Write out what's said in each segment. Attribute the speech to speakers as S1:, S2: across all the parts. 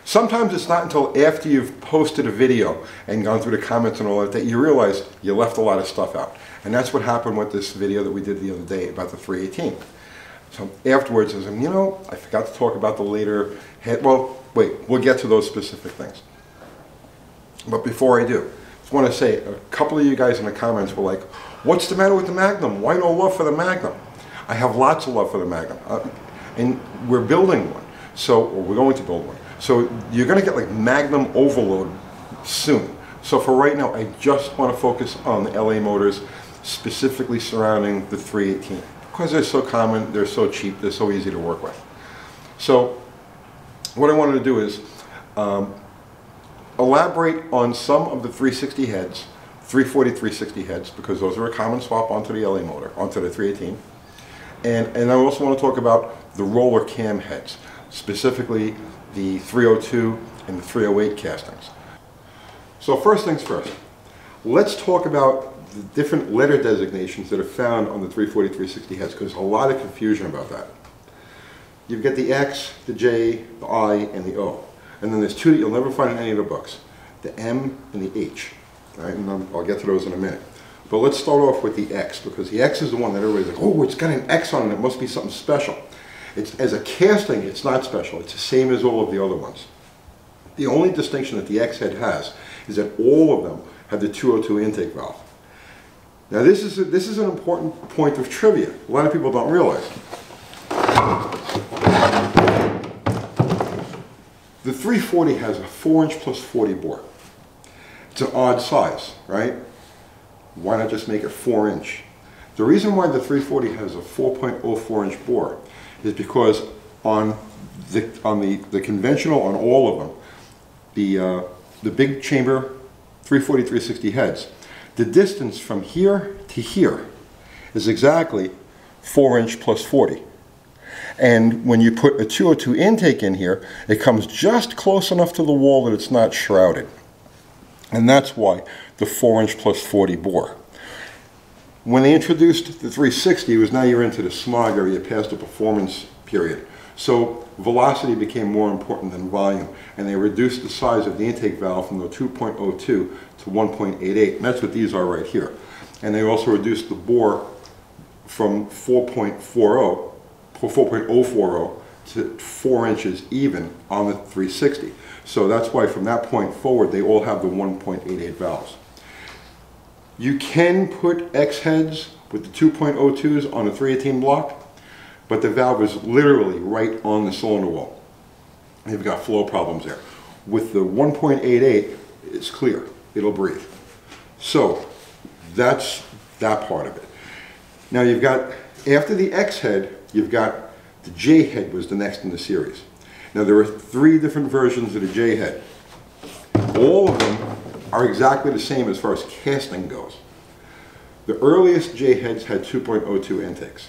S1: Sometimes it's not until after you've posted a video and gone through the comments and all that you realize you left a lot of stuff out. And that's what happened with this video that we did the other day about the 318. So afterwards I said, you know, I forgot to talk about the later head. Well, wait, we'll get to those specific things. But before I do, I just want to say, a couple of you guys in the comments were like, what's the matter with the Magnum? Why no love for the Magnum? I have lots of love for the Magnum. And we're building one. So, or we're going to build one. So you're going to get like Magnum overload soon. So for right now, I just want to focus on the LA motors, specifically surrounding the 318. Because they're so common, they're so cheap, they're so easy to work with. So what I wanted to do is elaborate on some of the 360 heads, 340, 360 heads, because those are a common swap onto the LA motor, onto the 318. And I also want to talk about the roller cam heads, specifically the 302 and the 308 castings. So first things first, let's talk about the different letter designations that are found on the 340, 360 heads, because there's a lot of confusion about that. You've got the X, the J, the I, and the O. And then there's two that you'll never find in any of the books, the M and the H. All right, and I'll get to those in a minute. But let's start off with the X, because the X is the one that everybody's like, oh, it's got an X on it, it must be something special. As a casting, it's not special. It's the same as all of the other ones. The only distinction that the X head has is that all of them have the 202 intake valve. Now this is an important point of trivia. A lot of people don't realize. The 340 has a 4" plus 40 bore. It's an odd size, right? Why not just make it 4". The reason why the 340 has a 4.04" bore is because on the conventional, on all of them, the big chamber 340, 360 heads, the distance from here to here is exactly 4" plus 40. And when you put a 202 intake in here, it comes just close enough to the wall that it's not shrouded. And that's why the 4" plus 40 bore. When they introduced the 360, it was now you're into the smog area past the performance period. So velocity became more important than volume, and they reduced the size of the intake valve from the 2.02 to 1.88, and that's what these are right here. And they also reduced the bore from 4.040 to 4" even on the 360. So that's why from that point forward, they all have the 1.88 valves. You can put X heads with the 2.02s on a 318 block, but the valve is literally right on the cylinder wall. You've got flow problems there. With the 1.88, it's clear. It'll breathe. So that's that part of it. Now you've got, after the X head, you've got the J head was the next in the series. Now there are 3 different versions of the J head. All of them are exactly the same as far as casting goes. The earliest J heads had 2.02 intakes.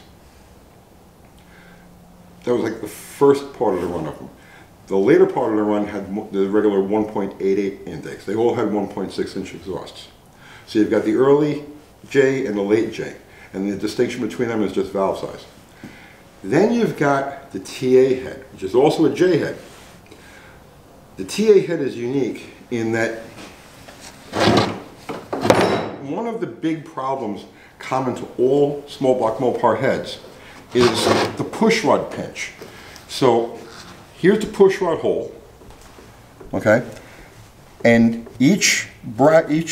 S1: That was like the first part of the run of them. The later part of the run had the regular 1.88 intakes. They all had 1.6" exhausts. So you've got the early J and the late J, and the distinction between them is just valve size. Then you've got the TA head, which is also a J head. The TA head is unique in that one of the big problems common to all small block Mopar heads is the push rod pinch. So here's the push rod hole, okay? And each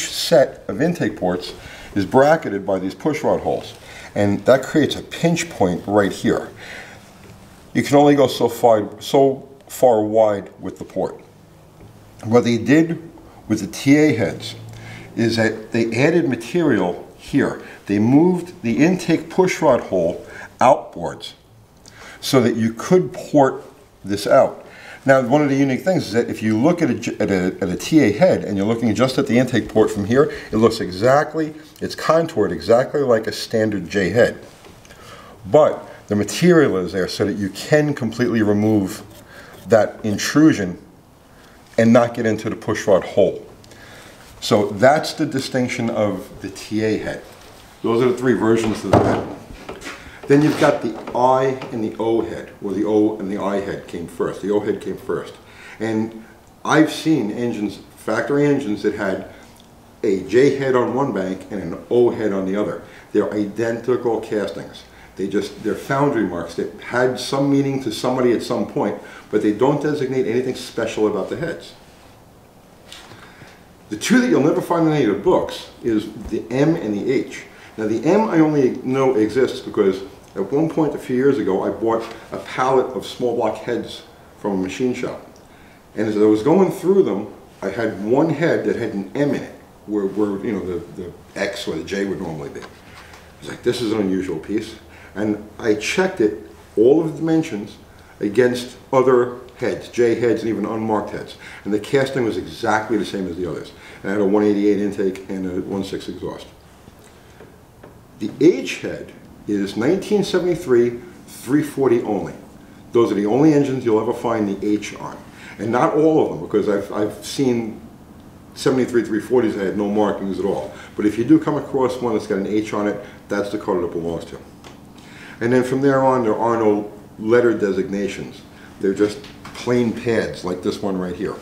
S1: set of intake ports is bracketed by these push rod holes. And that creates a pinch point right here. You can only go so far wide with the port. What they did with the TA heads is that they added material here. They moved the intake push rod hole outboards so that you could port this out. Now, one of the unique things is that if you look at a TA head and you're looking just at the intake port from here, it looks exactly, it's contoured exactly like a standard J head. But the material is there so that you can completely remove that intrusion and not get into the push rod hole. So that's the distinction of the TA head. Those are the 3 versions of the head. Then you've got the I and the O head, where the O and the I head came first. The O head came first. And I've seen engines, factory engines that had a J head on one bank and an O head on the other. They're identical castings. They're foundry marks that had some meaning to somebody at some point, but they don't designate anything special about the heads. The two that you'll never find in any of the books is the M and the H. Now the M I only know exists because at one point a few years ago I bought a pallet of small block heads from a machine shop. And as I was going through them, I had one head that had an M in it, where you know, the X or the J would normally be. I was like, this is an unusual piece. And I checked it, all of the dimensions, against other heads, J heads and even unmarked heads. And the casting was exactly the same as the others. And I had a 188 intake and a 1.6 exhaust. The H head is 1973 340 only. Those are the only engines you'll ever find the H on. And not all of them, because I've seen 73 340s that had no markings at all. But if you do come across one that's got an H on it, that's the color it belongs to. And then from there on, there are no letter designations. They're just plain pads, like this one right here.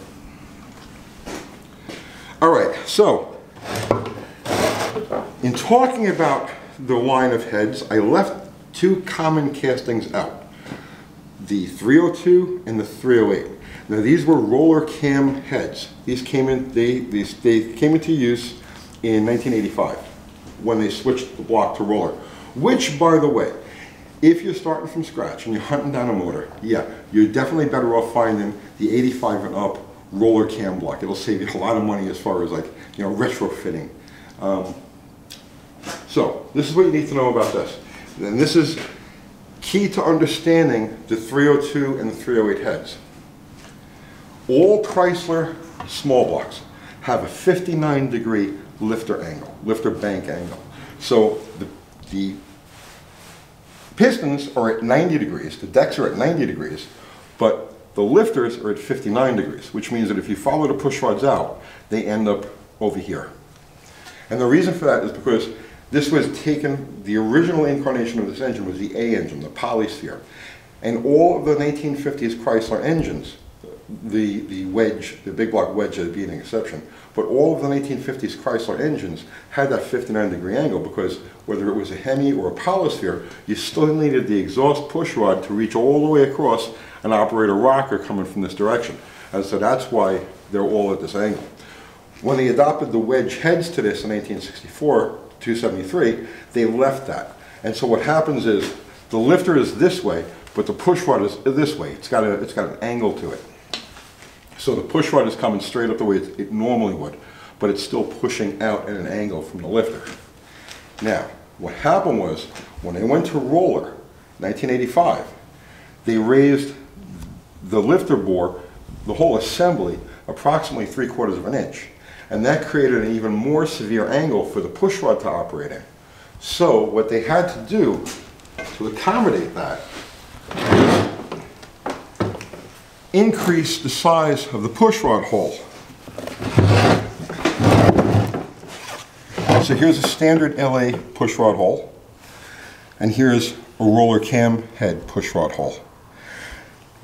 S1: All right, so in talking about the line of heads, I left two common castings out. The 302 and the 308. Now these were roller cam heads. These came in, they came into use in 1985 when they switched the block to roller. Which, by the way, if you're starting from scratch and you're hunting down a motor, yeah, you're definitely better off finding the 85 and up roller cam block. It'll save you a lot of money as far as, like, you know, retrofitting. So this is what you need to know about this. And this is key to understanding the 302 and the 308 heads. All Chrysler small blocks have a 59-degree lifter angle, lifter bank angle. So the pistons are at 90 degrees, the decks are at 90 degrees, but the lifters are at 59 degrees, which means that if you follow the push rods out, they end up over here. And the reason for that is because this was taken, the original incarnation of this engine was the A engine, the polysphere. And all of the 1950s Chrysler engines, the wedge, the big block wedge being an exception, but all of the 1950s Chrysler engines had that 59-degree angle because whether it was a Hemi or a polysphere, you still needed the exhaust push rod to reach all the way across and operate a rocker coming from this direction. And so that's why they're all at this angle. When they adopted the wedge heads to this in 1964, 273, they left that. And so what happens is the lifter is this way, but the push rod is this way. It's got an angle to it. So the push rod is coming straight up the way it normally would, but it's still pushing out at an angle from the lifter. Now, what happened was, when they went to roller, 1985, they raised the lifter bore, the whole assembly, approximately 3/4 of an inch. And that created an even more severe angle for the push rod to operate in. So what they had to do to accommodate that is increase the size of the push rod hole. So here's a standard LA push rod hole, and here's a roller cam head push rod hole.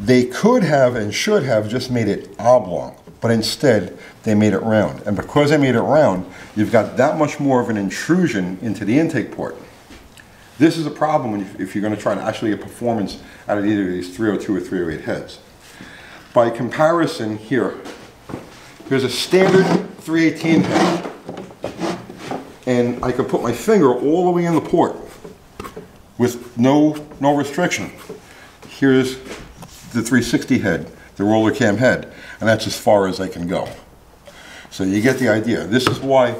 S1: They could have and should have just made it oblong, but instead they made it round. And because they made it round, you've got that much more of an intrusion into the intake port. This is a problem if you're going to try to actually get performance out of either of these 302 or 308 heads. By comparison, here's a standard 318 head, and I can put my finger all the way in the port with no restriction. Here's the 360 head, the roller cam head, and that's as far as I can go. So you get the idea. This is why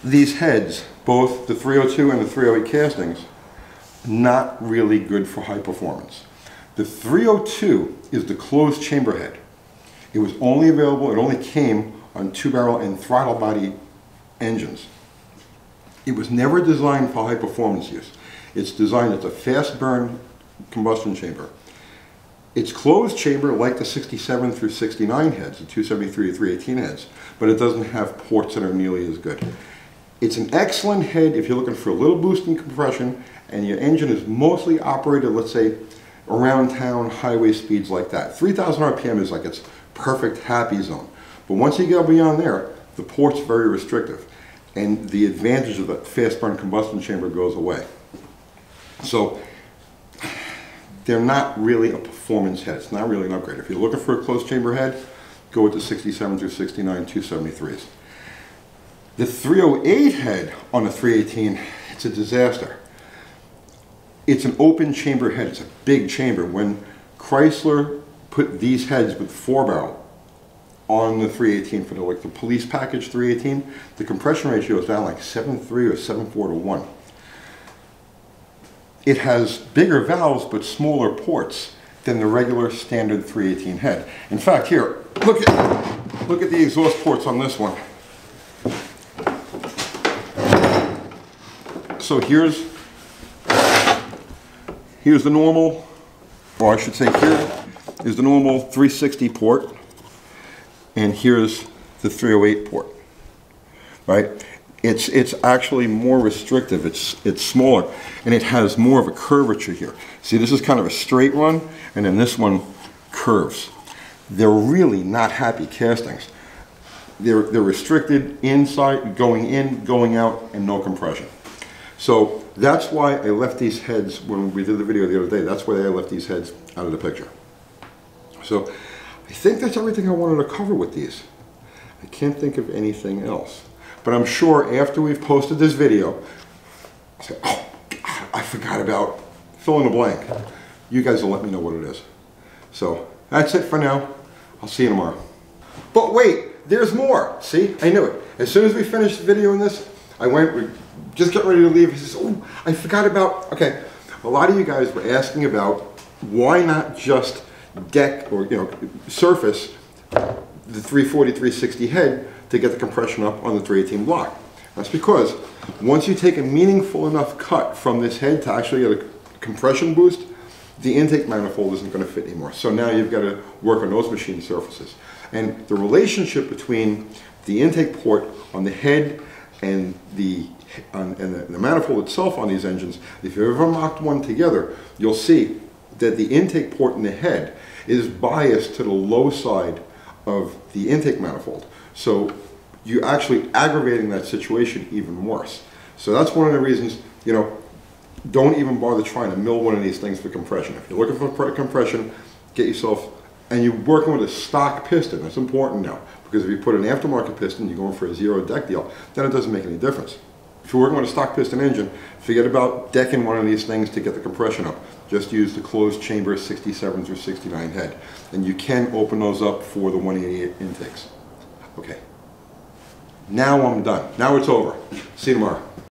S1: these heads, both the 302 and the 308 castings, not really good for high performance. The 302 is the closed chamber head. It was only available, it only came on 2-barrel and throttle body engines. It was never designed for high performance use. It's designed as a fast burn combustion chamber. It's closed chamber like the 67 through 69 heads, the 273 to 318 heads, but it doesn't have ports that are nearly as good. It's an excellent head if you're looking for a little boost in compression and your engine is mostly operated, let's say, around town highway speeds like that. 3,000 RPM is like its perfect happy zone. But once you go beyond there, the port's very restrictive, and the advantage of the fast burn combustion chamber goes away. So they're not really a performance head. It's not really an upgrade. If you're looking for a closed chamber head, go with the 67 through 69 273s. The 308 head on the 318, it's a disaster. It's an open chamber head. It's a big chamber. When Chrysler put these heads with 4-barrel on the 318 for the police package 318, the compression ratio is down like 7.3 or 7.4 to 1. It has bigger valves but smaller ports than the regular standard 318 head. In fact, here, look at the exhaust ports on this one. So here's the normal, or I should say here is the normal 360 port, and here's the 308 port, right? It's actually more restrictive, it's smaller, and it has more of a curvature here. See, this is kind of a straight run, and then this one curves. They're really not happy castings. They're restricted inside, going in, going out, and no compression. So that's why I left these heads, when we did the video the other day, that's why I left these heads out of the picture. So I think that's everything I wanted to cover with these. I can't think of anything else. But I'm sure after we've posted this video, I'll say, oh, I forgot about fill in the blank. You guys will let me know what it is. So that's it for now. I'll see you tomorrow. But wait, there's more. See, I knew it. As soon as we finished the video on this, I went, we just got ready to leave. He says, oh, I forgot about, okay. A lot of you guys were asking about why not just deck or, surface the 340, 360 head to get the compression up on the 318 block. That's because once you take a meaningful enough cut from this head to actually get a compression boost, the intake manifold isn't going to fit anymore. So now you've got to work on those machine surfaces. And the relationship between the intake port on the head and the manifold itself on these engines, if you've ever mocked one together, you'll see that the intake port in the head is biased to the low side of the intake manifold. So you're actually aggravating that situation even worse. So that's one of the reasons, don't even bother trying to mill one of these things for compression. If you're looking for compression, get yourself, and you're working with a stock piston. That's important now, because if you put an aftermarket piston, you're going for a zero deck deal, then it doesn't make any difference. If you're working with a stock piston engine, forget about decking one of these things to get the compression up. Just use the closed chamber 67 through 69 head. And you can open those up for the 188 intakes. Okay. Now I'm done. Now it's over. See you tomorrow.